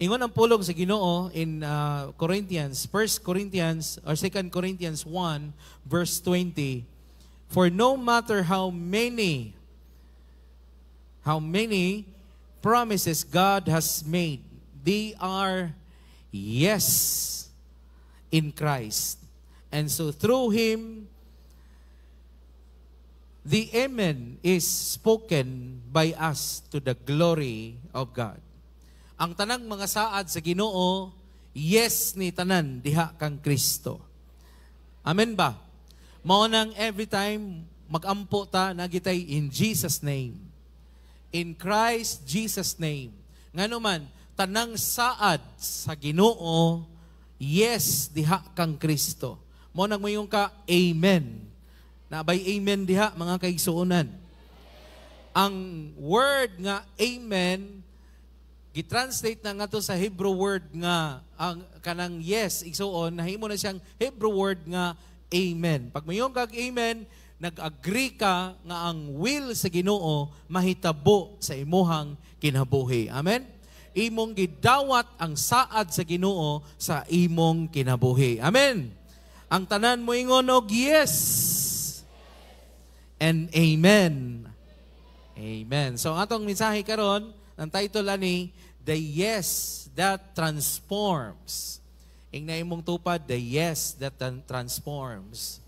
Ingon ang pulong sa Ginoo in Corinthians, 1 Corinthians or 2 Corinthians 1 verse 20. For no matter how many promises God has made, they are yes in Christ. And so through Him, the Amen is spoken by us to the glory of God. Ang tanang mga saad sa Ginoo, yes ni tanan diha kang Kristo. Amen ba? Mao nang every time magampo ta nagitay in Jesus name. In Christ Jesus name. Ngano man tanang saad sa Ginoo, yes diha kang Kristo. Mao nang mayong ka amen. Nabay amen diha mga kaigsuonan. Ang word nga amen gitranslate na nga to sa Hebrew word nga ang kanang yes igsuon nahimo na siyang Hebrew word nga amen. Pag mayong kag amen, nag-agree ka nga ang will sa Ginoo mahitabo sa imuhang kinabuhi. Amen. Imong gidawat ang saad sa Ginoo sa imong kinabuhi. Amen. Ang tanan mo ingon og yes and amen. Amen. So atong mensahe karon, ang title ani, The Yes That Transforms. Ingna imong tupad, The Yes That Transforms.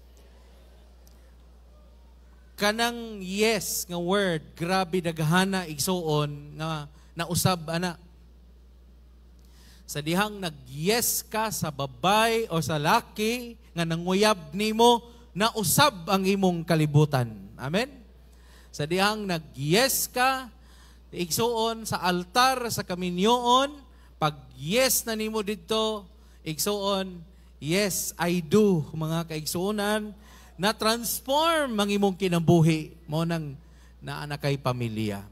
Kanang yes nga word, grabe daghana igsuon nga nausab ana. Sa dihang nag-yes ka sa babay o sa laki nga nanguyab nimo, nausab ang imong kalibutan. Amen? Sa dihang nag-yes ka, igsuon sa altar, sa kaminyoon, pag yes na nimo dito, igsuon, yes, I do, mga kaigsuonan, na transform ang imong kinabuhi mo nang naanak kay pamilya.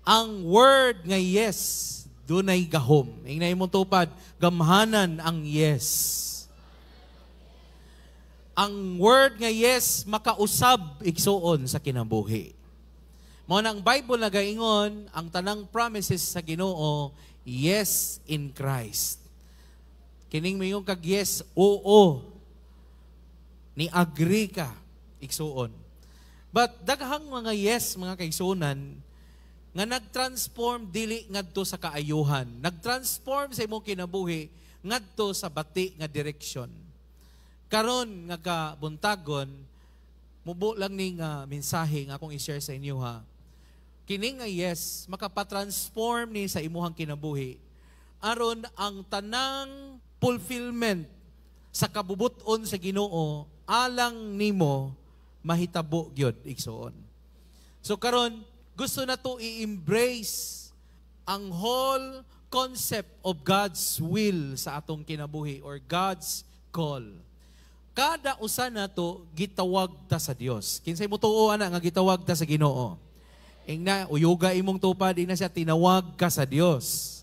Ang word nga yes, dunay gahom. Ingna imong tupad, gamhanan ang yes. Ang word nga yes, makausab igsuon sa kinabuhi. Mao nang Bible nagaingon, ang tanang promises sa Ginoo, yes in Christ. Kining mayong kag yes, oo. Ni agree ka, igsuon. But daghang mga yes, mga kaigsuonan, nga nag-transform dili ngadto sa kaayuhan. Nag-transform sa imong kinabuhi ngadto sa bati nga direksyon. Karon nga kabuntagon, mubo lang ning mensahe nga akong i-share sa inyo ha. Kini nga yes, makapatransform ni sa imuhang kinabuhi. Aron ang tanang fulfillment sa kabubuton sa Ginoo alang nimo mahitabo gyud igsuon. So karon gusto na to i-embrace ang whole concept of God's will sa atong kinabuhi or God's call. Kada usa na to gitawag ta sa Dios. Kinsay mo tuo ana nga gitawag ta sa Ginoo? Ingna uyuga imong tupad ina siya tinawag ka sa Dios.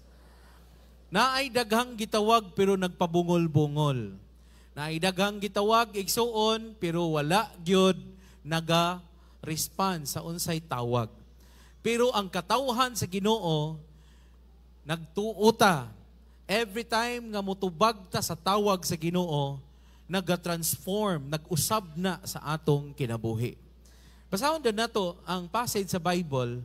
Naay daghang gitawag pero nagpabungol-bungol. Naay daghang gitawag igsuon pero wala gyud naga-respond sa unsay tawag. Pero ang katawhan sa Ginoo nagtuota. Every time nga motubag ta sa tawag sa Ginoo, naga-transform, nag-usab na sa atong kinabuhi. Basahon din nato ang passage sa Bible,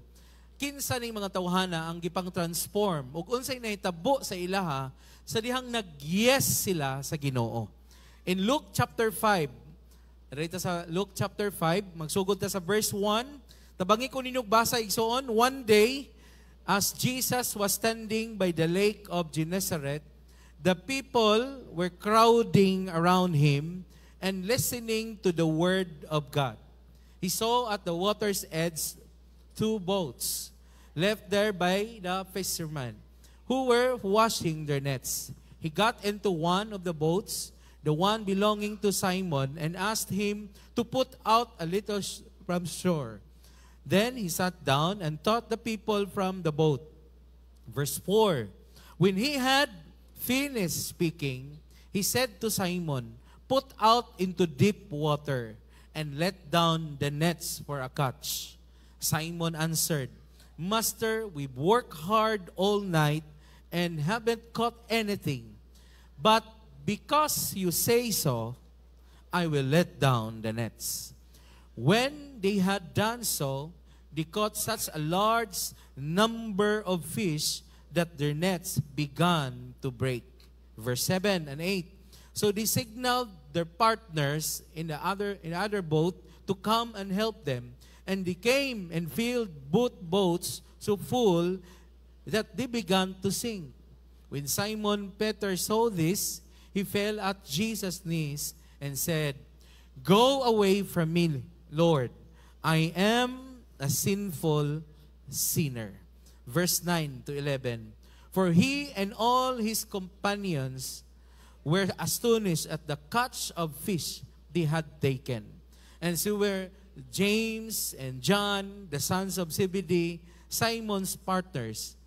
kinsa ning mga tawhana ang gipang transform ug unsay nahitabo sa ilaha sa dihang nag-yes sila sa Ginoo. In Luke chapter 5, rito sa Luke chapter 5, magsugod ta sa verse 1, tabangi ko ninyo basa igsoon, one day, as Jesus was standing by the lake of Gennesaret, the people were crowding around him and listening to the word of God. He saw at the water's edge 2 boats left there by the fishermen who were washing their nets. He got into one of the boats, the one belonging to Simon, and asked him to put out a little from shore. Then he sat down and taught the people from the boat. Verse 4, when he had finished speaking, he said to Simon, "Put out into deep water and let down the nets for a catch." Simon answered, "Master, we've worked hard all night and haven't caught anything. But because you say so, I will let down the nets." When they had done so, they caught such a large number of fish that their nets began to break. Verse 7 and 8. So they signaled their partners in the other boat to come and help them. And they came and filled both boats so full that they began to sink. When Simon Peter saw this, he fell at Jesus' knees and said, "Go away from me, Lord. I am a sinful sinner." Verse 9 to 11. For he and all his companions were astonished at the catch of fish they had taken. And so were James and John, the sons of Zebedee, Simon's partners.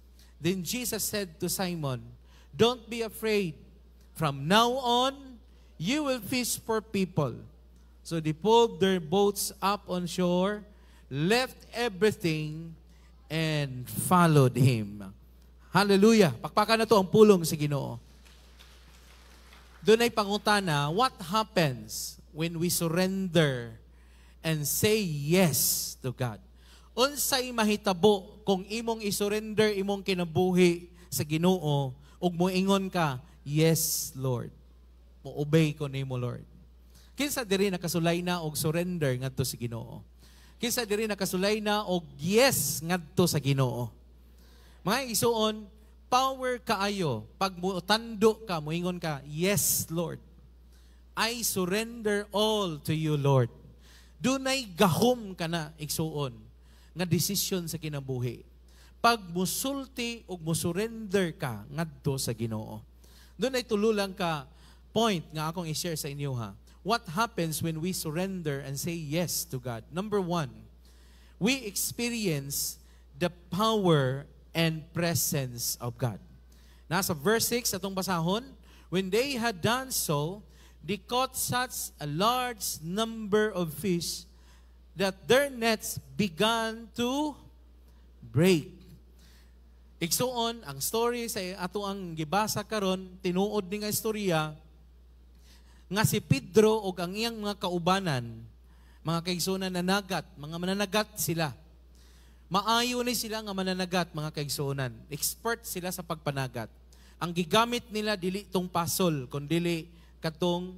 Then Jesus said to Simon, "Don't be afraid. From now on, you will fish for people." So they pulled their boats up on shore, left everything, and followed him. Hallelujah! Pakpakan na to ang pulong sa Ginoo. Doon ay pangutana, what happens when we surrender and say yes to God? Unsay mahitabo kung imong isurrender imong kinabuhi sa Ginoo ug moingon ka, "Yes, Lord." Mo-obey ko nimo, Lord. Kinsa diri nakasulay na og surrender ngadto sa Ginoo? Kinsa diri nakasulay na og yes ngadto sa Ginoo? Mga isuon, power kaayo pag muotando ka, moingon ka, "Yes, Lord. I surrender all to you, Lord." Dunay gahom ka na igsuon nga desisyon sa kinabuhi. Pag musulti o musurrender ka ngadto sa Ginoo. Doon ay tululang ka point nga akong i-share sa inyo ha. What happens when we surrender and say yes to God? Number 1, we experience the power and presence of God. Nasa verse 6 atong basahon, when they had done so, they caught such a large number of fish that their nets began to break. Igsuon, ang story sa ato ang gibasa karon, tinuod ni nga istorya, nga si Pedro o ang iyang mga kaubanan, mga kaigsunan nanagat, mga mananagat sila. Maayo ni sila nga mananagat, mga kaigsunan. Expert sila sa pagpanagat. Ang gigamit nila, dili tong pasol, kundi katong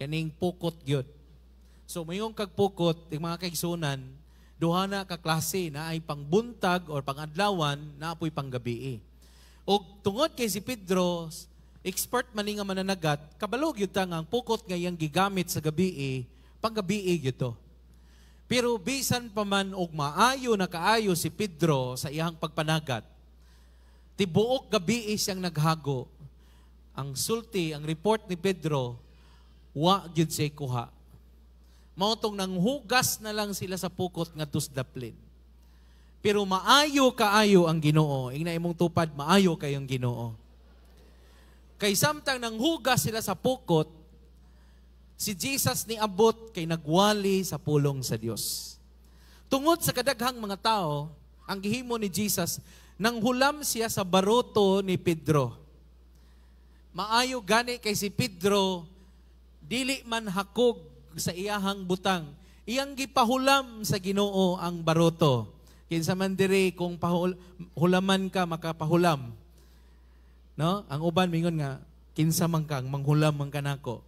kaning pukot gyud. So mayong kagpukot, yung mga kaigsunan, duha na ka klase na ay pangbuntag or pangadlawan na apoy panggabi. O tungod kay si Pedro, expert man nga mananagat, kabalog yun ang pukot nga iyang gigamit sa gabi, panggabi yun to. Pero bisan pa man og maayo na kaayo si Pedro sa iyang pagpanagat, tibuok gabi siyang naghago. Ang sulti, ang report ni Pedro, wa gyud siya kuha. Mautong nang hugas na lang sila sa pukot nga tusdaplin. Pero maayo kaayo ang Ginoo. Ingna imong tupad, maayo kayong Ginoo. Kay samtang nang hugas sila sa pukot, si Jesus ni abot kay nagwali sa pulong sa Dios. Tungod sa kadaghang mga tao, ang gihimo ni Jesus, nang hulam siya sa baroto ni Pedro. Maayo gani kay si Pedro, dili man hakog sa iyahang butang. Iyang gipahulam sa Ginoo ang baroto. Kinsa man diri kung hulaman ka, makapahulam. No? Ang uban mingon nga, kinsa man kang manghulam man kanako.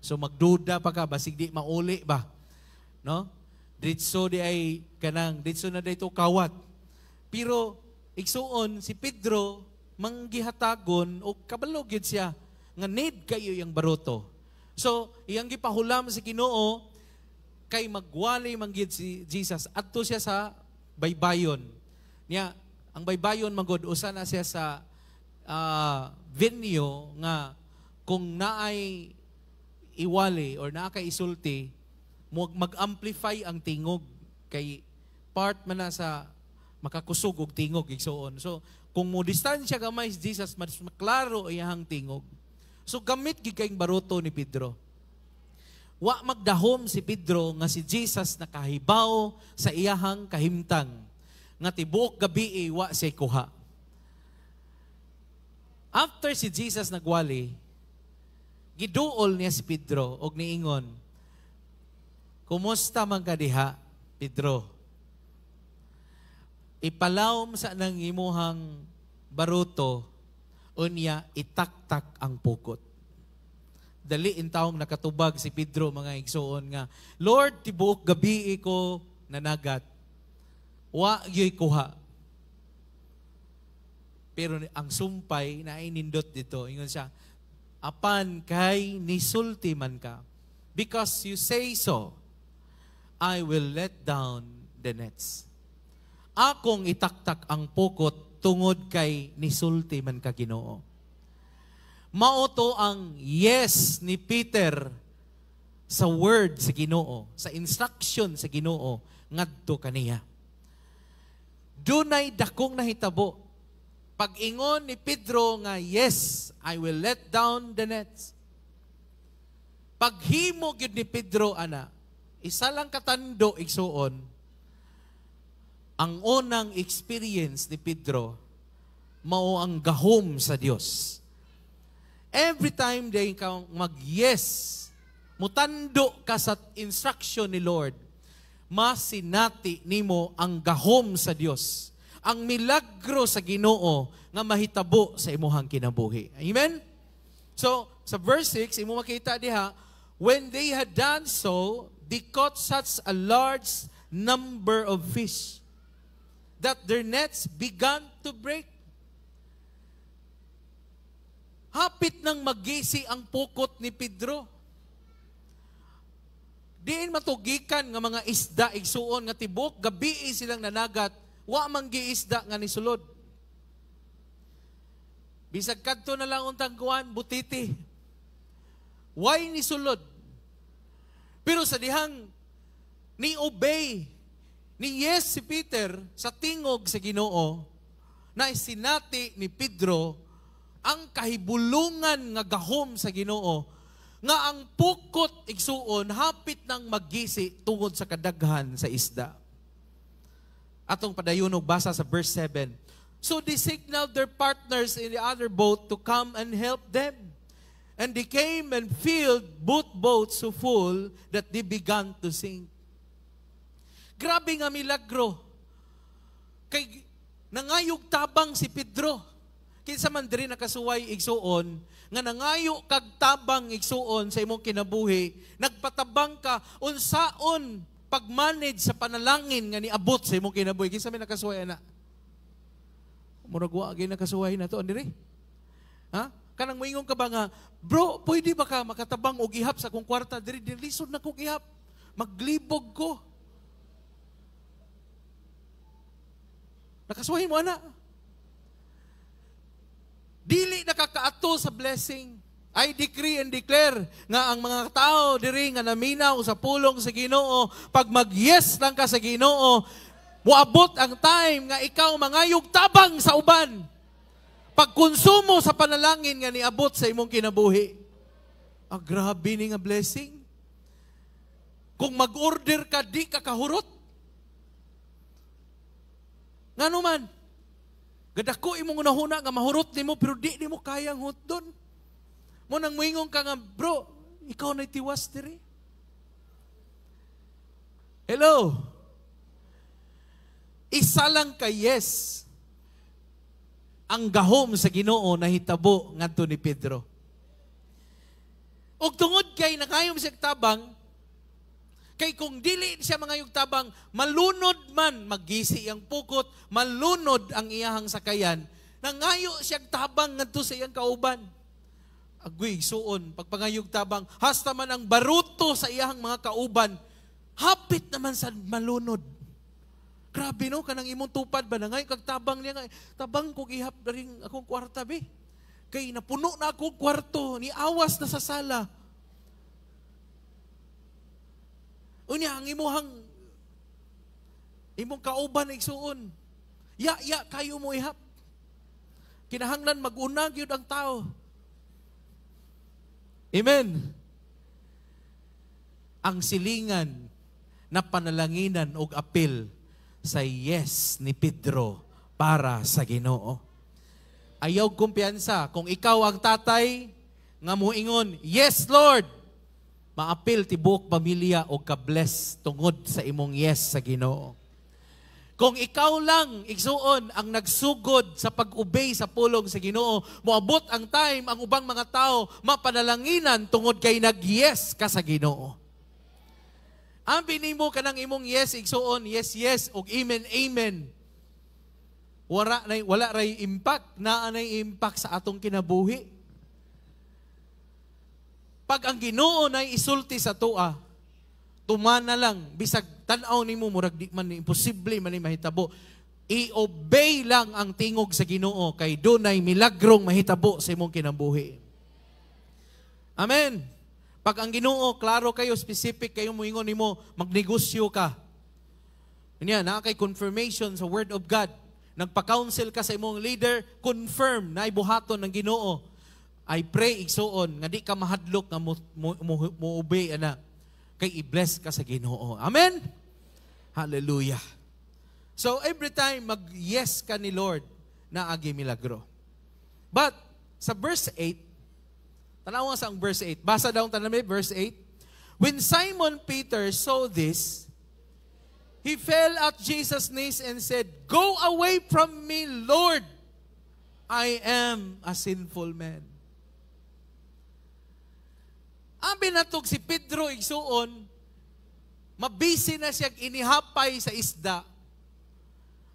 So magduda pa ka, basig di mauli ba? No? Ditso di ay kanang, ditso na dito kawat. Pero igsuon si Pedro manggihatagon o kabalog yun siya nga need kayo yung baroto. So iyang gipahulam sa Ginoo kay magwali manggid si Jesus adto siya sa baybayon. Niya ang baybayon magod usa na siya sa venue nga kung naay iwali or nakaisulti, mag-amplify ang tingog kay part man na sa makakusog og tingog igsuon. So kung mo distansya gamay si Jesus, mas maklaro iyang tingog. So gamit gid kayong baroto ni Pedro. Wa magdahom si Pedro nga si Jesus nakahibaw sa iyahang kahimtang nga tibuok gabi wa siya kuha. After si Jesus nagwali, giduol niya si Pedro og niingon, "Kumusta man ka diha, Pedro? Ipalawom sa nang imuhang baruto, unya itaktak ang pukot." Dali in taong nakatubag si Pedro, mga igsoon nga, "Lord, tibuok gabi ko nanagat. Wa gyoy kuha." Pero ang sumpay na inindot dito, ingon siya, "Apan kay nisulti man ka, because you say so, I will let down the nets." Akong itaktak ang pukot tungod kay nisulti man ka, Ginoo. Mao to ang yes ni Peter sa word sa Ginoo, sa instruction sa Ginoo ngadto kaniya. Dunay dakong nahitabo. Pag-ingon ni Pedro nga, "Yes, I will let down the nets." Paghimo gyud ni Pedro, ana, isa lang katando igsuon, ang unang experience ni Pedro, mao ang gahom sa Dios. Every time day ka mag-yes, mutando ka sa instruction ni Lord, masinati nimo ang gahom sa Dios, ang milagro sa Ginoo nga mahitabo sa imuhang kinabuhi. Amen? So, sa verse 6, imo makita diha, when they had done so, they caught such a large number of fish that their nets began to break. Hapit nang magisi ang pukot ni Pedro. Diin matugikan nga mga isda igsuon nga tibok gabi silang nanagat, wa man giisda nga nisulod. Bisag kadto na lang untang kuan butiti. Why nisulod? Pero sa dihang ni obey ni yes si Peter sa tingog sa Ginoo, na isinati ni Pedro ang kahibulungan nga gahom sa Ginoo, nga ang pukot igsuon hapit nang maggisi tungod sa kadaghan sa isda. Atong padayonog basa sa verse 7. So they signaled their partners in the other boat to come and help them. And they came and filled both boats so full that they began to sink. Grabe nga milagro. Kay nangayog tabang si Pedro. Kinsa man diri nakasuway igsuon nga nangayo kag tabang igsuon sa imong kinabuhi, nagpatabang ka unsaon pag-manage sa panalangin nga niabot sa imong kinabuhi. Kinsa may nakasuway ana? Murag wa gyud nakasuway na to andiri. Ha? Kanang moingon ka ba nga, "Bro, pwede ba ka makatabang og ihap sa akong kwarta diri lisod na kog ihap. Maglibog ko." Nakasuway mo ana? Dili nakakaato sa blessing. I decree and declare nga ang mga tao diri nga naminaw sa pulong sa Ginoo, pag mag-yes lang ka sa Ginoo, moabot ang time nga ikaw mangayog tabang sa uban. Pagkonsumo sa panalangin nga niabot sa imong kinabuhi. Grabe ni nga blessing. Kung mag-order ka, di ka kahurot. Nga naman, gadako imong unahuna nga mahurot nimo pero di nimo kayang hutdon. Mo nang moingon ka nga, "Bro, ikaw na tiwas diri." Hello? Isa lang ka yes ang gahom sa Ginoo na hitabo ngadto ni Pedro. Og tungod kay nakayom siya tabang, kay kung dili siya mangayog tabang, malunod man maggisi ang pukot, malunod ang iyahang sakayan, nangayo siya tabang ngadto sa iyang kauban. Agwig suon, pagpangayog tabang, hasta man ang baruto sa iyahang mga kauban, hapit naman sa malunod. Grabe no, kanang imong tupad ba na ngayon kag tabang niya nga, tabang kog ihap na rin akong kwarta be. Kay napuno na akong kwarto, ni awas na sa sala. Unya, ang imong kauban igsuon, ya kayo mo ihap. Kinahanglan mag-unag yun ang tao. Amen. Ang silingan na panalanginan og apil sa yes ni Pedro para sa Ginoo. Ayaw kumpiyansa. Kung ikaw ang tatay, nga muingon, yes Lord, maapil tibuok pamilya o ka-bless tungod sa imong yes sa Ginoo. Kung ikaw lang, igsuon, ang nagsugod sa pag-obey sa pulong sa Ginoo, moabot ang time, ang ubang mga tao, mapanalanginan tungod kay nag-yes ka sa Ginoo. Ang binimo ka ng imong yes, igsuon, yes, yes, o amen, amen. Wala ray impact, naanay impact sa atong kinabuhi. Pag ang Ginoo nay isulti sa tua, tumana lang, bisag tanaw nimo murag di man imposible man ni mahitabo. I-obey lang ang tingog sa Ginoo kay dunay milagrong mahitabo sa imong kinabuhi. Amen. Pag ang Ginoo klaro kayo, specific kayo moingon nimo, magnegosyo ka. Unya na kay confirmation sa word of God. Nagpa-counsel ka sa imong leader, confirm na ibuhaton ng Ginoo. I pray igsuon nga di ka mahadlok nga mo-obey ana kay i-bless ka sa Ginoo. Amen. Hallelujah. So every time mag-yes ka ni Lord, naagi milagro. But sa verse 8, tanawa sa ang verse 8. Basa daw tanami verse 8. When Simon Peter saw this, he fell at Jesus' knees and said, "Go away from me, Lord. I am a sinful man." Ang binatog si Pedro igsuon, mabisi na siya inihapay sa isda.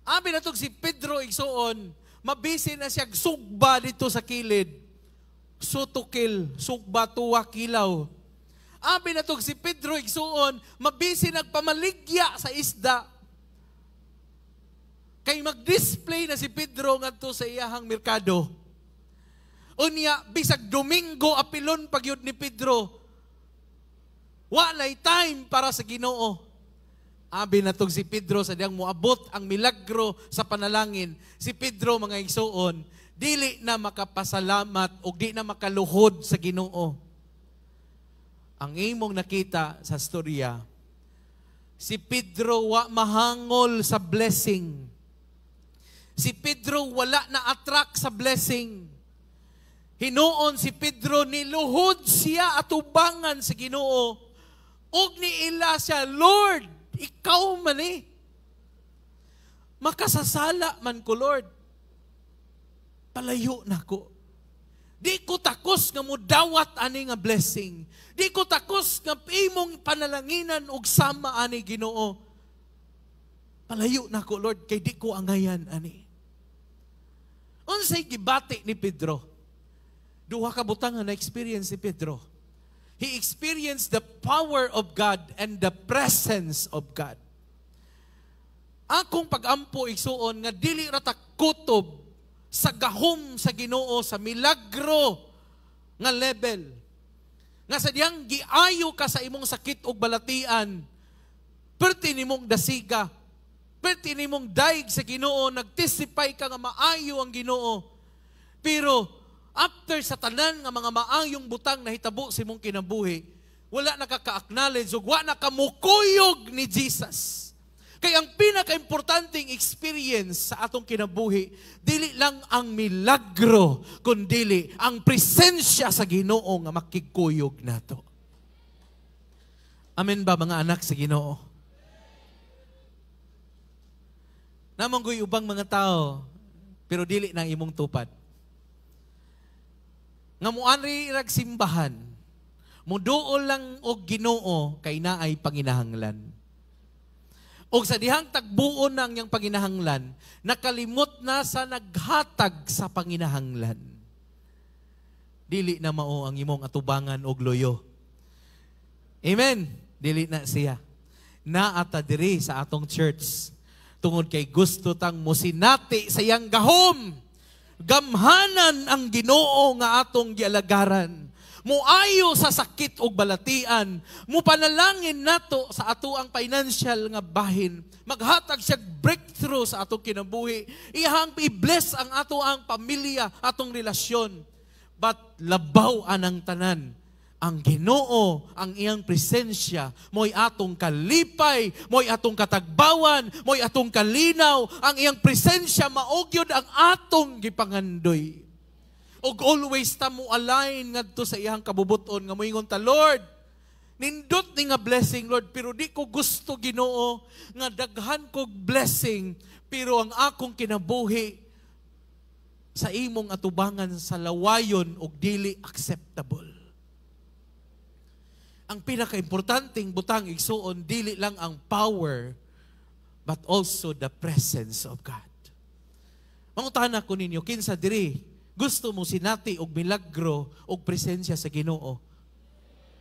Ang binatog si Pedro igsuon, mabisi na siya sugba dito sa kilid. Sutukil, sugba tuwa kilaw. Ang binatog si Pedro igsuon, mabisi nagpamaligya sa isda. Kay mag-display na si Pedro ngadto sa iyahang merkado. Unya, bisag Domingo apilon pagyud ni Pedro. Walay time para sa Ginoo. Abi natog si Pedro sa diyang moabot ang milagro sa panalangin. Si Pedro mga igsuon, dili na makapasalamat o di na makaluhod sa Ginoo. Ang imong nakita sa storya, si Pedro wa mahangol sa blessing. Si Pedro wala na attract sa blessing. Hinuon si Pedro, niluhod siya at ubangan sa Ginoo. Og niila siya, Lord, ikaw man eh. Makasasala man ko, Lord. Palayo na ko. Di ko takos nga mo dawat ani nga blessing. Di ko takos nga imong panalanginan og sama ani Ginoo. Palayo na ko, Lord, kay di ko angayan ani. Unsay gibati ni Pedro? Duha ka butang na experience si Pedro. He experienced the power of God and the presence of God. Akong pag-ampo igsuon nga dili ra ta kutob sa gahom sa Ginoo sa milagro nga level. Nga sa diyang giayo ka sa imong sakit ug balatian, perti nimong dasiga, perti nimong daig sa Ginoo, nagtestify ka nga maayo ang Ginoo. Pero after sa tanan nga mga maayong butang na hitabo sa imong kinabuhi, wala nakaka-acknowledge ug wala nakamukuyog ni Jesus. Kaya ang pinaka-importanting experience sa atong kinabuhi, dili lang ang milagro, kundi ang presensya sa Ginoo nga makikuyog nato. Amen ba mga anak sa Ginoo? Namanggoy ubang mga tao, pero dili na imong tupad. Nga muanri rag simbahan, muduol lang og Ginoo kay naay panginahanglan. Og sa dihang tagbuon ng yang panginahanglan, nakalimot na sa naghatag sa panginahanglan. Dili na mao ang imong atubangan og loyo. Amen. Dili na siya. Naata diri sa atong church tungod kay gusto tang mosinati sa iyang gahom. Gamhanan ang Ginoo nga atong gialagaran. Muayo sa sakit ug balatian, mupanalangin nato sa ato ang financial nga bahin. Maghatag siya breakthrough sa atong kinabuhi. Ihang i-bless ang ato ang pamilya, atong relasyon. But labaw anang tanan ang Ginoo, ang iyang presensya, mo'y atong kalipay, mo'y atong katagbawan, mo'y atong kalinaw, ang iyang presensya maogyod ang atong gipangandoy. Og always ta mo align ngadto sa iyang kabubuton nga moingon ta, Lord, nindot ni nga blessing, Lord, pero di ko gusto, Ginoo, nga daghan kog blessing, pero ang akong kinabuhi sa imong atubangan sa lawayon og dili acceptable. Ang pinaka-importanting butang igsuon, dili lang ang power, but also the presence of God. Mangutahan ko ninyo, kinsa diri gusto mo sinati og milagro og presensya sa Ginoo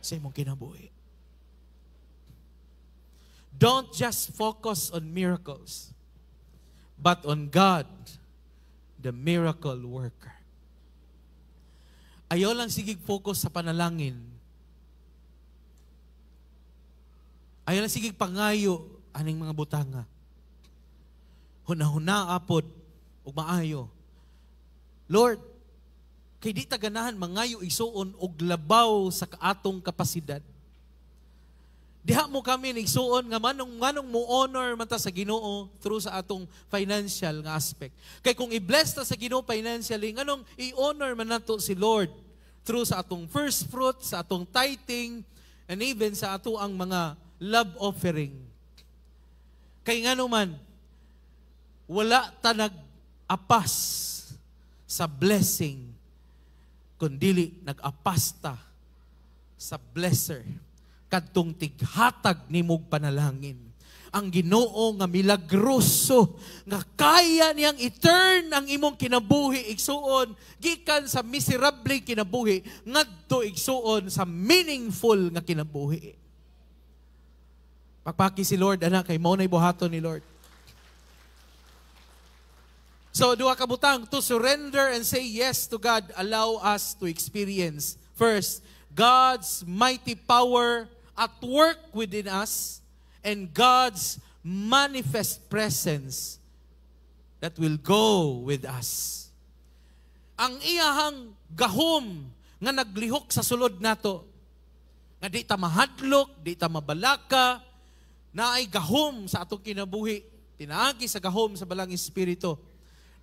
sa imong kinabuhi? Don't just focus on miracles, but on God, the miracle worker. Ayaw lang sigig focus sa panalangin. Ayaw lang sigig pangayo aning mga butanga. Hunahuna apod ug maayo. Lord, kay di ta ganahan mangayo isuon og labaw sa atong kapasidad. Diha mo kami nigsuon nga manong mo honor man ta sa Ginoo through sa atong financial nga aspect. Kay kung i-bless ta sa Ginoo financially, nganong i-honor man nato si Lord through sa atong first fruit, sa atong tithing, and even sa ato ang mga love offering. Kay ngano man, wala ta nag-apas sa blessing, kundili nag-apas ta sa blesser, kadtong tighatag nimog panalangin. Ang Ginoo nga milagroso, nga kaya niyang i-turn ang imong kinabuhi igsuon, gikan sa miserable kinabuhi, ngadto igsuon sa meaningful nga kinabuhi. Pagpaki si Lord, anak, kay mao nay buhaton ni Lord. So, duha ka butang, to surrender and say yes to God, allow us to experience, first, God's mighty power at work within us, and God's manifest presence that will go with us. Ang iyahang gahom nga naglihok sa sulod nato, nga di ta mahadlok, di ta mabalaka, na ay gahom sa atong kinabuhi, tinaagi sa gahom sa balang espiritu.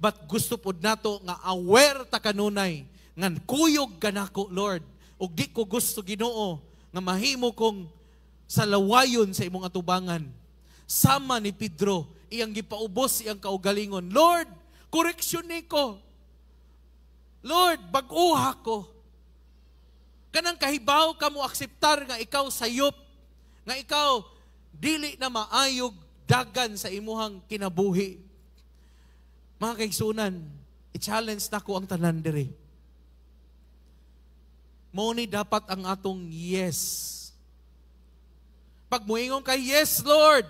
But gusto pod nato nga aware ta kanunay, nga kuyog kanako, Lord, ug di ko gusto, Ginoo, nga mahimo kong sa lawayon sa imong atubangan. Sama ni Pedro, iyang gipaubos iyang kaugalingon, Lord, koreksyon niko. Lord, bag-uha ko. Kanang kahibaw ka mo akseptar nga ikaw sayop, nga ikaw dili na maayog dagan sa imuhang kinabuhi. Mga kaigsunan, i-challenge na ko ang tanan diri. Mao ni dapat ang atong yes. Pag muingon kay yes, Lord,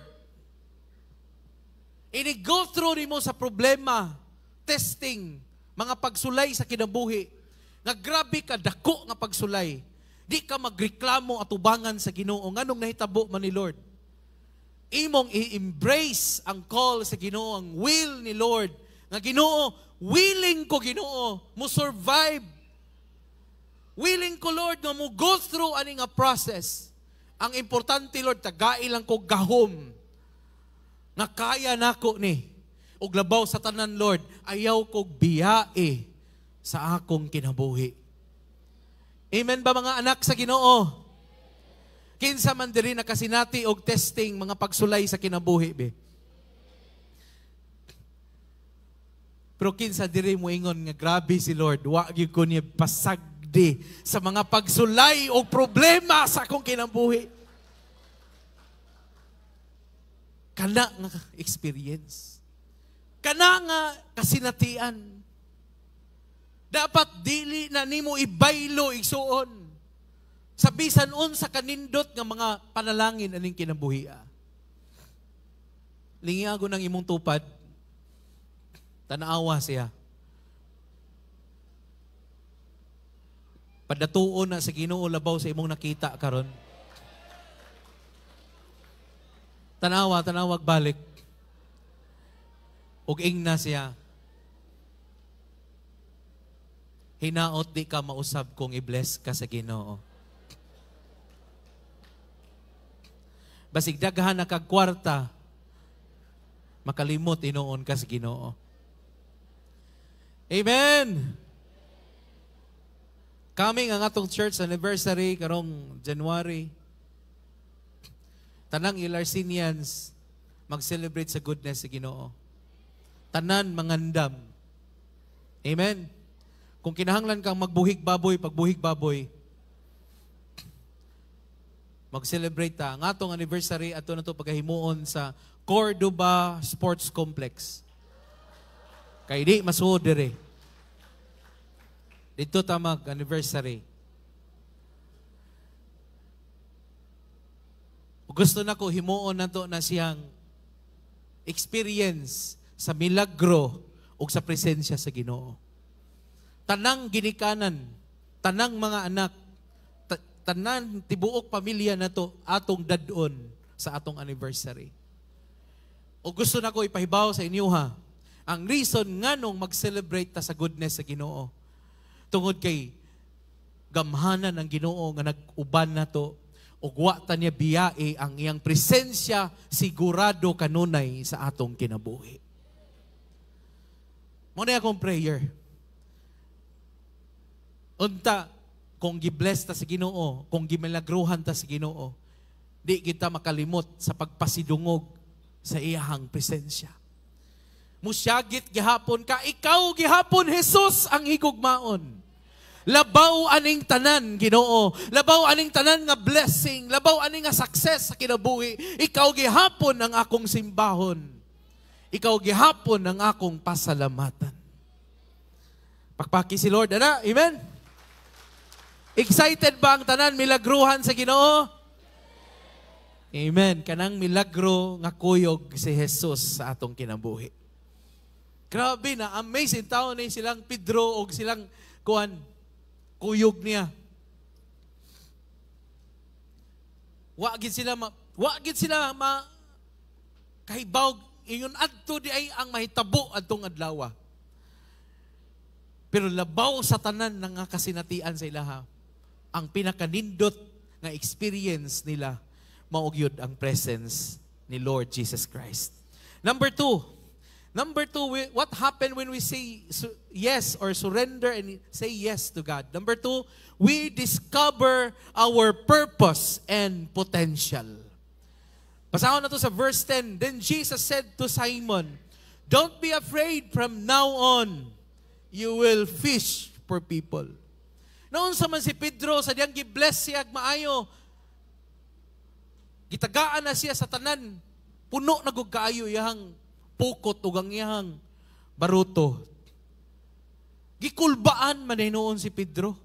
ini-go through ni mo sa problema, testing, mga pagsulay sa kinabuhi, nga grabe ka dako nga pagsulay, di ka magreklamo at ubangan sa Ginoo. Nganong nahitabo man ni Lord? Imong i-embrace ang call sa Ginoo, ang will ni Lord. Nga Ginoo, willing ko, Ginoo, mo survive. Willing ko, Lord, nga mo go through ani nga process. Ang importante, Lord, tagai lang ko gahom. Nga kaya nako ni. Og labaw sa tanan, Lord, ayaw kog biyae sa akong kinabuhi. Amen ba mga anak sa Ginoo? Kinsa man diri nakasinati og testing mga pagsulay sa kinabuhi be. Pero kinsa diri mo ingon nga grabe si Lord, wa gyud ko niya pasagdi sa mga pagsulay og problema sa akong kinabuhi. Kana nga experience. Kana nga kasinatian. Dapat dili na nimo ibaylo igsuon. Sa bisan unsa kanindot nga mga panalangin aning kinabuhia. Lingiago ng imong tupad, tanaawa siya. Padatuon na sa Ginoo labaw sa imong nakita karon. Tanawag balik. Ug ingna siya. Hinaot di ka mausab kung i-bless ka sa Ginoo. Basig daghan na kag kwarta, makalimot inoon ka sa Ginoo. Amen! Coming ang atong church anniversary karong January. Tanang Ilarsinians mag-celebrate sa goodness sa Ginoo. Tanan mangandam. Amen? Kung kinahanglan kang magbuhig baboy, pagbuhig baboy, mag-celebrate ta. Ang atong anniversary, ato na ito pagkahimuon sa Cordoba Sports Complex. Kay di masuod dire. Dito ta mag-anniversary. Gusto na ko himuon na to na siyang experience sa milagro o sa presensya sa Ginoo. Tanang ginikanan, tanang mga anak, tanan tibuok pamilya na to atong dadon sa atong anniversary. O gusto na ko ipahibaw sa inyo ha, ang reason nganong mag-celebrate ta sa goodness sa Ginoo tungod kay gamhanan ng Ginoo nga nag-uban na to ug wa ta niya biyae ang iyang presensya sigurado kanunay sa atong kinabuhi. Mo na akong prayer. Unta kung gibless ta sa Ginoo, kung gimilagruhan ta sa Ginoo, di kita makalimot sa pagpasidungog sa iyahang presensya. Musyagit gihapon ka, ikaw gihapon Jesus ang higugmaon. Labaw aning tanan, Ginoo. Labaw aning tanan nga blessing, labaw aning nga success sa kinabuhi. Ikaw gihapon ang akong simbahon. Ikaw gihapon ang akong pasalamatan. Pakpaki si Lord, ana? Amen? Excited ba ang tanan milagruhan sa Ginoo? Amen. Kanang milagro nga kuyog si Jesus sa atong kinabuhi. Grabe na, amazing tao na silang Pedro o silang kuyog niya. Wa gid sila kahibaw ingon adto di ay ang mahitabo adtong adlaw. Pero labaw sa tanan nga kasinatian sa ilaha. Ang pinakanindot nga experience nila maugyod ang presence ni Lord Jesus Christ. Number two, what happened when we say yes or surrender and say yes to God? Number two, we discover our purpose and potential. Basahon na to sa verse 10. Then Jesus said to Simon, "Don't be afraid, from now on, you will fish for people." Noon sa man si Pedro, sa diyang gibless siya maayo, gitagaan na siya sa tanan, puno na gug kaayo iyang pukot ug ang iyang baruto. Gikulbaan man noon si Pedro.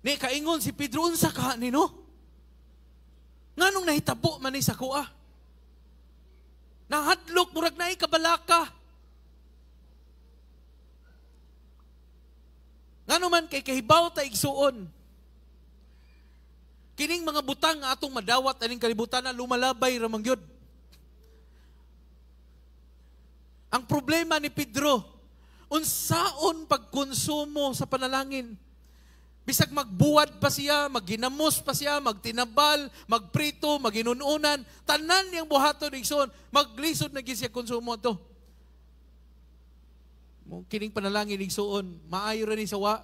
Ni kaingon si Pedro, unsa ka nino? Nganong nahitabo man ni sa kuha? Nahadlok murag naay kabalaka. Ngano man kay kahibaw ta igsuon. Kining mga butang nga atong madawat aning kalibutan na lumalabay ra man gyud. Ang problema ni Pedro, unsaon pagkonsumo sa panalangin. Bisag magbuwad pa siya, magginamos pa siya, magtinabal, magprito, maginununan, tanan niyang buhaton igsoon, maglisod na gyud siya konsumo to. Kining panalangin igsuon, maayo ra ni sawa.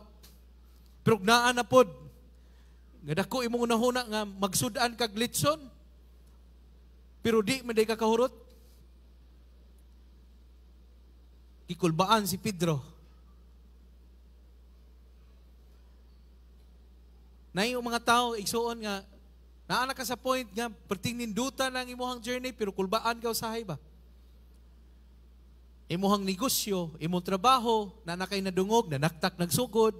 Pero naan na pod. Nga dako imong unahuna nga magsud-an kag litson. Pero di man day kakahurot. Gikulbaan si Pedro. Nay yung mga tao igsuon nga naa na ka sa point nga perting nindutan ang imong journey pero kulbaan ka usahay ba? Imuhang negosyo, imong trabaho, nanakay nadungog, nanaktak nagsugod.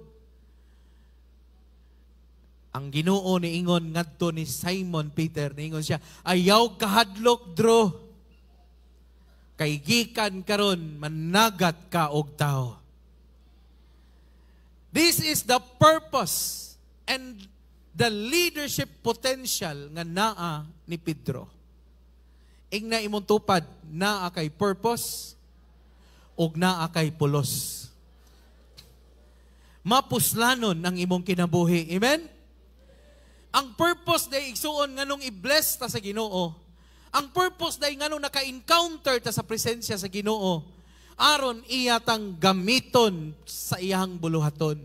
Ang Ginoo ni ingon ngadto ni Simon Peter, niingon siya, ayaw kahadlok dro. Kay gikan karon managat ka og tao. This is the purpose and the leadership potential nga naa ni Pedro. Ingna imong tupad, naa kay purpose, ug naa kay pulos. Mapuslanon ang imong kinabuhi. Amen? Ang purpose day igsuon nganong i-bless ta sa Ginoo. Ang purpose day nganong naka-encounter ta sa presensya sa Ginoo. Aron iya tang gamiton sa iyang buluhaton.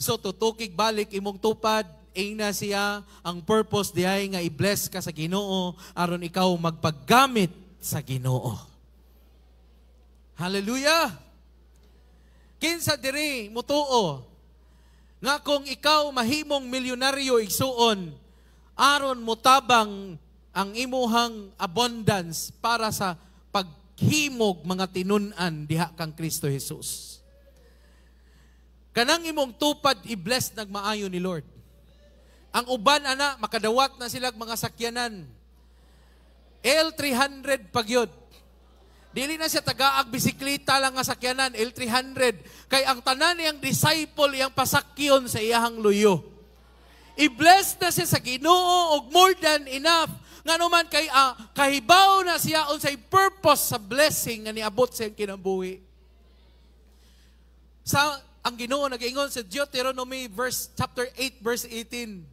So tutukig balik imong tupad, ina siya ang purpose diay nga i-bless ka sa Ginoo aron ikaw magpaggamit sa Ginoo. Hallelujah! Kinsa diri mutuo nga kung ikaw mahimong milyonaryo igsuon aron motabang ang imuhang abundance para sa paghimog mga tinun-an diha kang Kristo Jesus. Kanang imong tupad i-bless nagmaayo ni Lord. Ang uban ana makadawat na sila mga sakyanan. L300 pagyod. Dili na siya tagaag bisikleta lang nga sakyanan, L300. Kay ang tanan niyang disciple iyang pasakyon sa iyahang luyo. I-bless na siya sa Ginoo og more than enough. Nganuman kay kahibaw na siya unsay purpose sa blessing nga niabot sa iyang kinabuhi. Ang Ginoo nag-ingon sa Deuteronomy chapter 8 verse 18.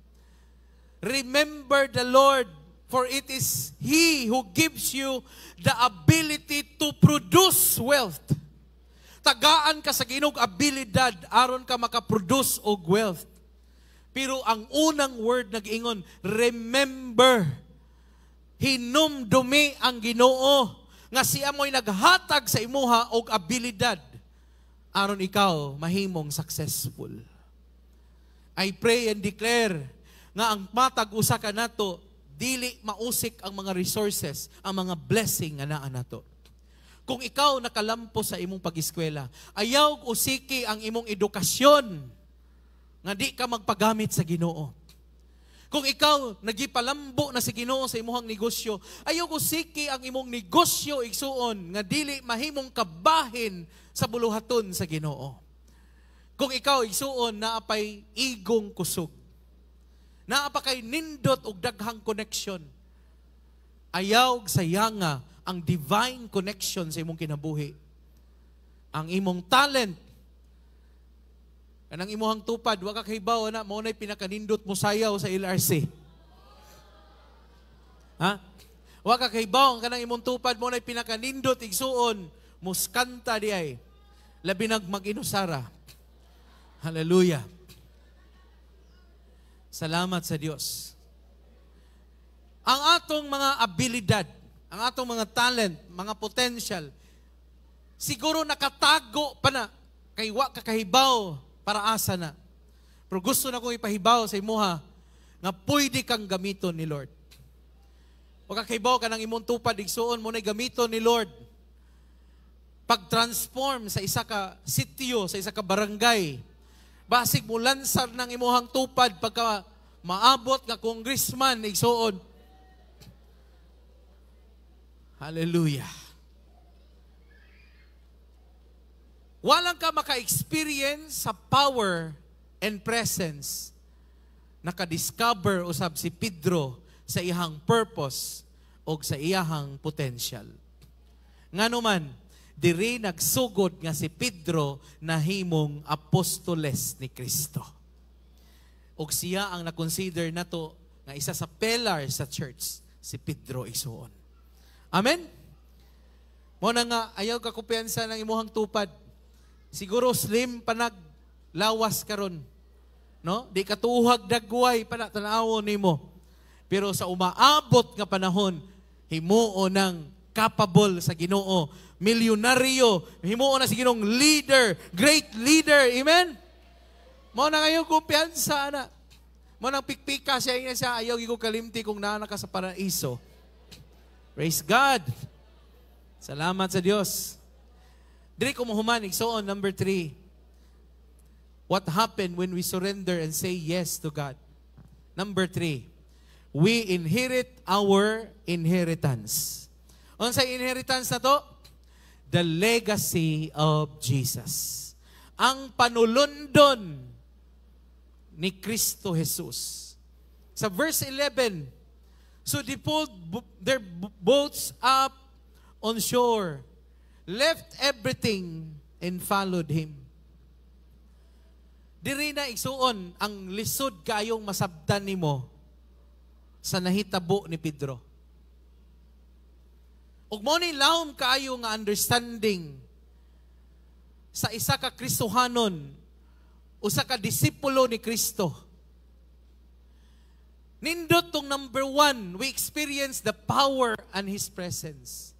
Remember the Lord, for it is He who gives you the ability to produce wealth. Tagaan ka sa Ginoo abilidad aron ka makaproduce og wealth. Pero ang unang word nag-ingon, remember. Hinumdumi ang Ginoo nga siya mo'y naghatag sa imuha og abilidad aron ikaw mahimong successful. I pray and declare nga ang matag usa ka nato dili mausik ang mga resources, ang mga blessing nga naa nato. Kung ikaw nakalampo sa imong pag-eskwela, ayaw usiki ang imong edukasyon nga di ka magpagamit sa Ginoo. Kung ikaw nagipalambo na sa Ginoo sa imong negosyo, ayaw usiki ang imong negosyo igsuon nga dili mahimong kabahin sa buluhaton sa Ginoo. Kung ikaw igsuon naapay igong kusog, naapa kay nindot og daghang connection, ayaw sayanga ang divine connection sa imong kinabuhi. Ang imong talent, kanang imong tupad, wa ka kahibaw na mao nay pinakanindot mo sayaw sa LRC. Ha? Wa ka kahibaw kanang imong tupad mo nay pinakanindot igsuon muskanta diay. Labi nag mag-inusara. Hallelujah. Salamat sa Dios. Ang atong mga abilidad, ang atong mga talent, mga potential, siguro nakatago pa na, kay wa kakahibaw para asa na. Pero gusto na kong ipahibaw sa imuha nga pwede kang gamiton ni Lord. O kakahibaw ka ng imong tupad, igsuon mo na gamiton ni Lord. Pag-transform sa isa ka sitio, sa isa ka barangay, basig mo lansar ng imuhang tupad pagka maabot nga congressman, igsuon. Hallelujah. Walang ka maka-experience sa power and presence naka-discover usab si Pedro sa iyahang purpose o sa iyahang potential. Nganuman, diri nagsugod nga si Pedro na himong apostoles ni Kristo. Og siya ang na-consider nato nga isa sa pillar sa church, si Pedro isuon. Amen? Mo na nga, ayaw ka kumpiyansa ng imuhang tupad. Siguro slim panag lawas karon, no? Di katuhag dagway para tanawon nimo. Pero sa umaabot nga panahon, himuo ng capable sa Ginoo, milyonaryo, himuo na si Ginoong leader, great leader. Amen? Mo na ngayon kumpiyansa na. Mo nang pikpika siya ina siya, ayaw gigo kalimti kung naa ka sa paraiso. Praise God. Salamat sa Dios. Diri ko mahuman, igsoon, number 3. What happened when we surrender and say yes to God? Number 3, we inherit our inheritance. Ano sa inheritance na to? The legacy of Jesus. Ang panulundon ni Kristo Jesus. Sa verse 11, so they pulled their boats up on shore, left everything, and followed Him. Diri na igsuon ang lisod kayong masabtan nimo sa nahitabo ni Pedro. Ug mao ni lahom kaayo nga understanding sa isa ka Kristohanon, usa ka disipulo ni Kristo. Nindot tong number 1, we experience the power and His presence.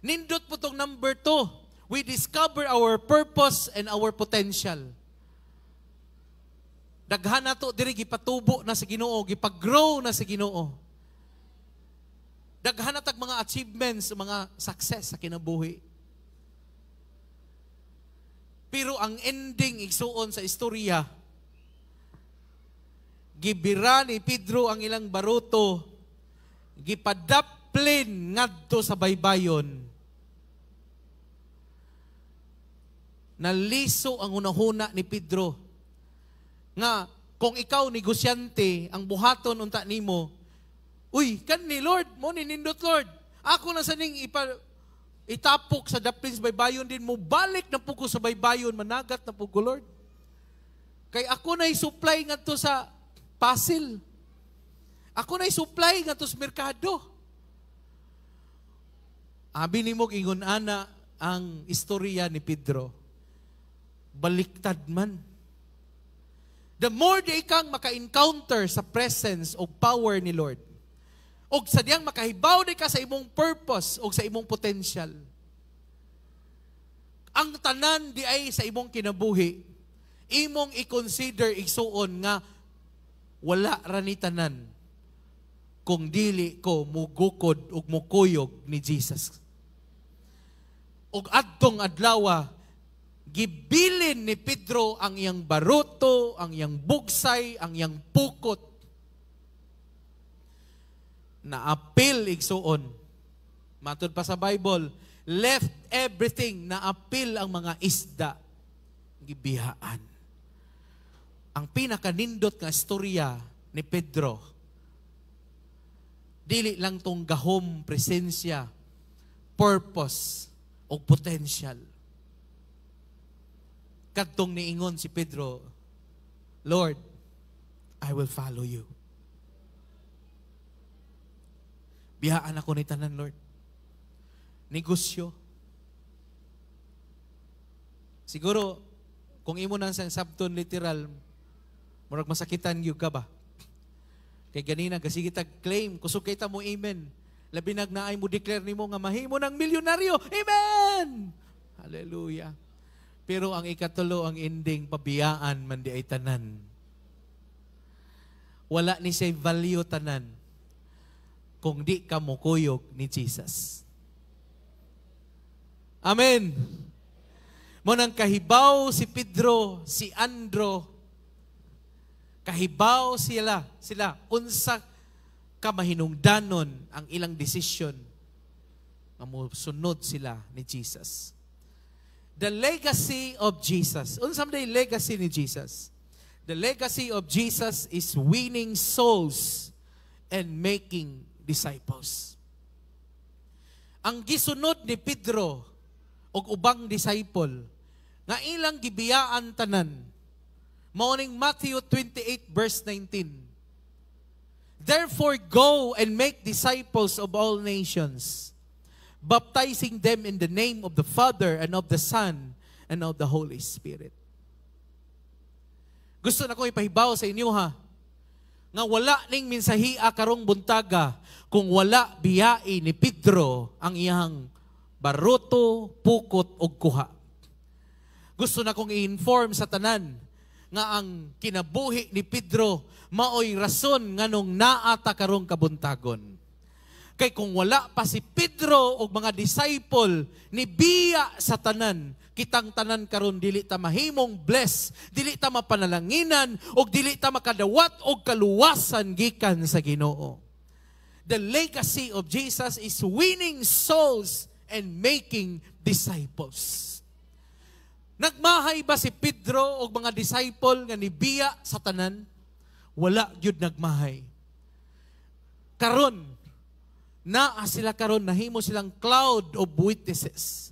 Nindot po tong number 2, we discover our purpose and our potential. Daghan nato diri gipatubo na sa Ginoo, gipag-grow na sa Ginoo. Daghan natag mga achievements, mga success sa kinabuhi. Pero ang ending igsuon sa istorya, gibira ni Pedro ang ilang baruto, gipadaplin ngadto sa baybayon. Naliso ang unahuna ni Pedro nga kung ikaw negosyante, ang buhaton unta nimo, uy, kan ni Lord, mo ni nindot Lord. Ako na saning itapok sa daplin sa baybayon din mo, balik na po ko sa baybayon, managat na po ko Lord. Kay ako na i-supply nga to sa puzzle. Ako na i-supply nga to sa merkado. Abi ni mo ingon ana ang istorya ni Pedro. Baliktad man. The more di kang maka-encounter sa presence o power ni Lord, o sadyang makahibaw di ka sa imong purpose o sa imong potential, ang tanan di ay sa imong kinabuhi, imong i-consider igsuon nga wala ra ni tanan kung dili ko mugukod ug mukuyog ni Jesus. Ug adtong adlaw, gibilin ni Pedro ang iyang baruto, ang iyang bugsay, ang iyang pukot. Na-appeal igsuon. Matod pa sa Bible, left everything, na-appeal ang mga isda. Gibihaan. Ang pinakanindot nga istorya ni Pedro, dili lang tong gahom, presensya, purpose, o potential. Kadtong niingon si Pedro, Lord, I will follow you. Biyaan ako ni tanan, Lord. Negosyo. Siguro, kung imo nang sang sabton literal, murag masakitan gyud ka ba? Kay ganina, kasi kita claim, kusog kita mo amen. Labi nagnaay mo declare nimo nga mahimo ng milyonaryo. Amen! Hallelujah. Pero ang ikatulo, ang ending, pabiyaan man di ay tanan. Wala ni siya value tanan kung di ka mukuyog ni Jesus. Amen. Munang kahibaw si Pedro, si Andro, kahibaw sila, unsa ka mahinungdanon ang ilang desisyon nga mosunod sila ni Jesus. The legacy of Jesus. Unsam day legacy ni Jesus? The legacy of Jesus is winning souls and making disciples. Ang gisunod ni Pedro og ubang disciple nga ilang gibiyaan tanan, mao ning Matthew 28 verse 19. Therefore go and make disciples of all nations, baptizing them in the name of the Father and of the Son and of the Holy Spirit. Gusto na kong ipahibaw sa inyo nga wala ning minsahia karong buntaga kung wala biyai ni Pedro ang iyang baruto, pukot o kuha. Gusto na kong i-inform sa tanan nga ang kinabuhi ni Pedro maoy rason nganong naata karong kabuntagon. Kay kung wala pa si Pedro o mga disciple ni biya sa tanan, kitang tanan karon dili ta mahimong bless, dili ta mapanalanginan, o dili ta makadawat og kaluwasan gikan sa Ginoo. The legacy of Jesus is winning souls and making disciples. Nagmahay ba si Pedro o mga disciple nga ni biya sa tanan? Wala gyud nagmahay. Karon, naa sila karon, nahimo silang cloud of witnesses.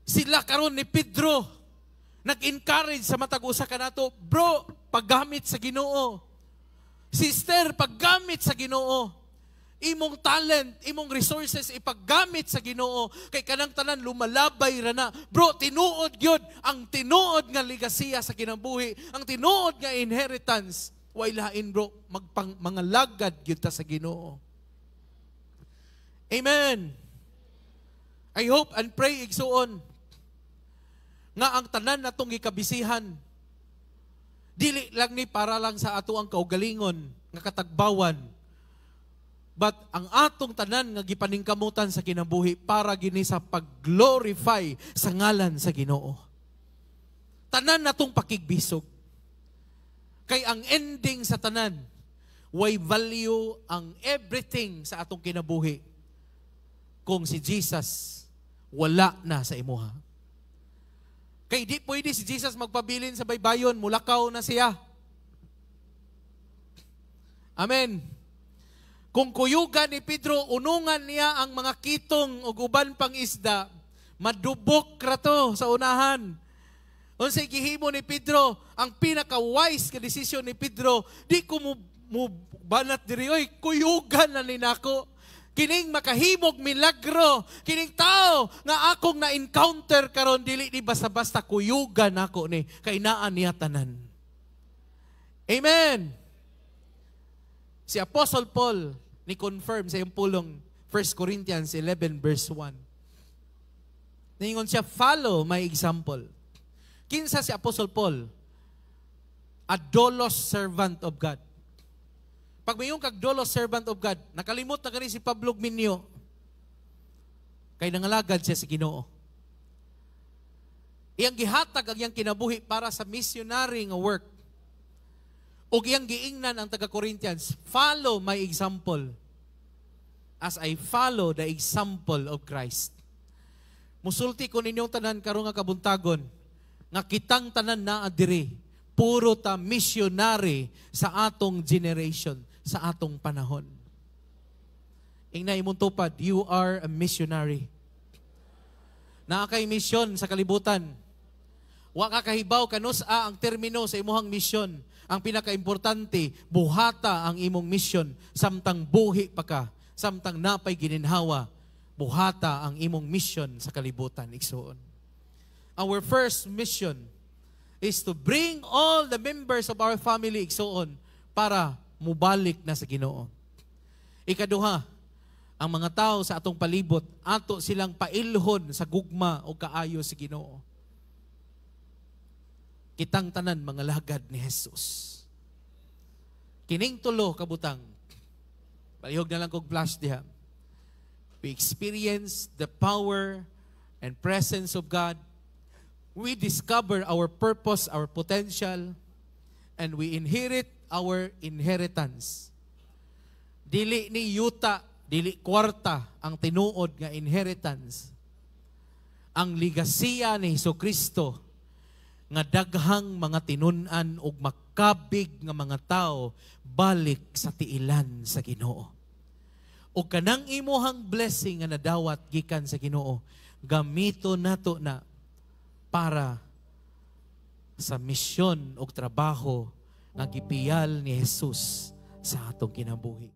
Sila karon ni Pedro, nag-encourage sa matag usa kanato, bro, paggamit sa Ginoo. Sister, paggamit sa Ginoo. Imong talent, imong resources ipaggamit sa Ginoo. Kay kanang tanan lumalabay ra na. Bro, tinuod gyud ang tinuod nga legasiya sa kinabuhi, ang tinuod nga inheritance. Way lain, bro, mga lagad gyud ta sa Ginoo. Amen. I hope and pray igsuon nga ang tanan natong gikabisihan dili lang ni para lang sa ato ang kaugalingon nga katagbawan, but ang atong tanan nga gipaningkamutan sa kinabuhi para gini sa pag-glorify sa ngalan sa Ginoo. Tanan natong pakigbisog. Kay ang ending sa tanan, way value ang everything sa atong kinabuhi kung si Jesus wala na sa imuha. Kay di pwede si Jesus magpabilin sa baybayon, mulakaw na siya. Amen. Kung kuyugan ni Pedro, unungan niya ang mga kitong o uban pang isda, madubok rato sa unahan. Unsay gihimo ni Pedro, ang pinaka-wise ka desisyon ni Pedro, di ko mo banat diri, oy, kuyugan na ninako. Kining makahimog milagro, kining tao nga akong na-encounter karon dili ni basta-basta kuyugan ako ni kay naa niya tanan. Amen. Si Apostle Paul ni confirm sa iyong pulong 1 Corinthians 11 verse 1. Ningon siya, follow my example. Kinsa si Apostle Paul? A doulos servant of God. Pag mayong kagdolo servant of God, nakalimot na kani si Pablo Minyo, kay nangalagad siya sa Ginoo. Iyang gihatag ang iyang kinabuhi para sa missionary nga work. O iyang giingnan ang taga-Corinthians, follow my example as I follow the example of Christ. Musulti ko ninyong tanan karon nga kabuntagon, nga kitang tanan naa diri, puro ta missionary sa atong generation, sa atong panahon. Ingna imong tupad, you are a missionary. Naa kay misyon sa kalibutan. Wa ka kahibaw kanusa ang termino sa imuhang misyon. Ang pinakaimportante, buhata ang imong misyon, samtang buhi pa ka, samtang napay gininhawa, buhata ang imong misyon sa kalibutan. Igsoon. Our first mission is to bring all the members of our family, igsoon, para mubalik na sa Ginoo. Ikaduha, ang mga tao sa atong palibot, ato silang pailhon sa gugma o kaayo sa Ginoo. Kitang tanan mga lagad ni Jesus. Kining tulo kabutang, palihog na lang kong flash diha. We experience the power and presence of God. We discover our purpose, our potential, and we inherit our inheritance. Dili ni yuta, dili kwarta ang tinuod nga inheritance. Ang ligasiya ni Hesukristo nga daghang mga tinun-an ug makabig nga mga tao balik sa tiilan sa Ginoo. O kanang imuhang blessing nga nadawat gikan sa Ginoo, gamito nato na para sa misyon o trabaho nga gipiyal ni Jesus sa atong kinabuhi.